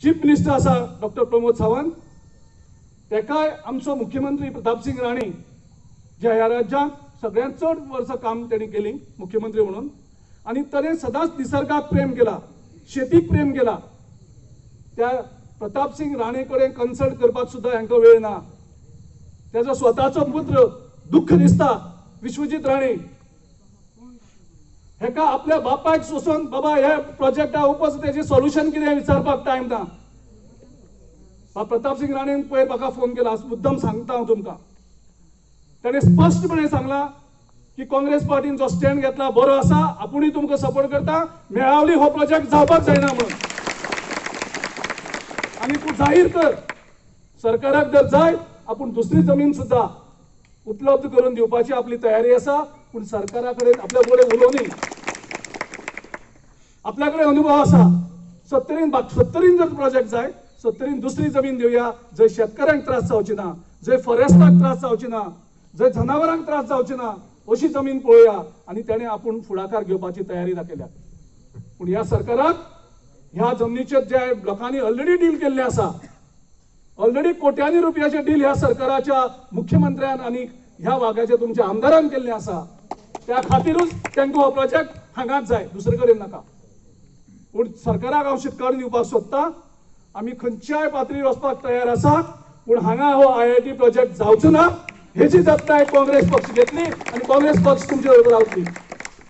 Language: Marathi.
चीफ मिनिस्टर आसा डॉक्टर प्रमोद सावंत, तेकाय आमचो मुख्यमंत्री प्रतापसिंग राणे, जे ह्या राज्यांत सगळ्यांत चड वर्सां काम तेणी केली मुख्यमंत्री म्हणून, आणि ताणें सदांच निसर्गाक प्रेम केला, शेतीक प्रेम केला. त्या प्रतापसिंग राणे कडेन कन्सल्ट करपाक सुद्दां हांकां वेळ ना. त्याचो स्वताचो पुत्र दुःख दिसता विश्वजीत राणे, हेका आपल्या बापायक सोसून बाबा हे प्रोजेक्टा उपस तेजे सोल्युशन कितें विचारपाक टायम ना. प्रतापसिंग राणेन पयर म्हाका फोन केला, मुद्दम सांगता हांव तुमकां. ताणें स्पश्टपणे सांगला की काँग्रेस पार्टीन जो स्टँड घेतला बरो आसा, आपुणूय तुमकां सपोर्ट करता, मेळावली हो प्रोजेक्ट जावपाक जायना म्हणून. आनी तूं जाहीर कर, सरकाराक जर जाय आपूण दुसरी जमीन सुद्धा उपलब्ध करून दिवपाची आपली तयारी आसा. पूण सरकारा कडेन आपल्या कडेन उलोवनी, आपल्या कडेन अनुभव आसा. 70 जर प्रोजेक्ट जाय, 70 दुसरी जमीन दिवया, जंय शेतकऱ्यांक त्रास जावचे ना, जंय फॉरेस्टाक त्रास जावचे ना, जंय जनावरांक त्रास जावचे ना, अशी जमीन पळोवया. आणि त्याने आपूण फुडाकार घेवपाची तयारी दाखयल्या. पूण ह्या सरकाराक ह्या जमनीचेर जे लोकांनी ऑलरेडी डील केल्ले आसा, ऑलरेडी कोट्यांनी रुपयाचे डील ह्या सरकाराच्या मुख्यमंत्र्यान आणि ह्या वागाच्या तुमच्या आमदारान केल्ले आसा. त्या खातीरूच तांकां हो प्रोजेक्ट हांगाच जाय, दुसरे कडेन नाका. पूण सरकाराक हांव शिटकावणी दिवपाक सोदतां, आमी खंयच्याय पातळीर वचपाक तयार आसा, पूण हांगा हो IIT प्रोजेक्ट जावचो ना हेची जबाबदारी काँग्रेस पक्ष घेतली आणि काँग्रेस पक्ष तुमचे बरोबर रावतली.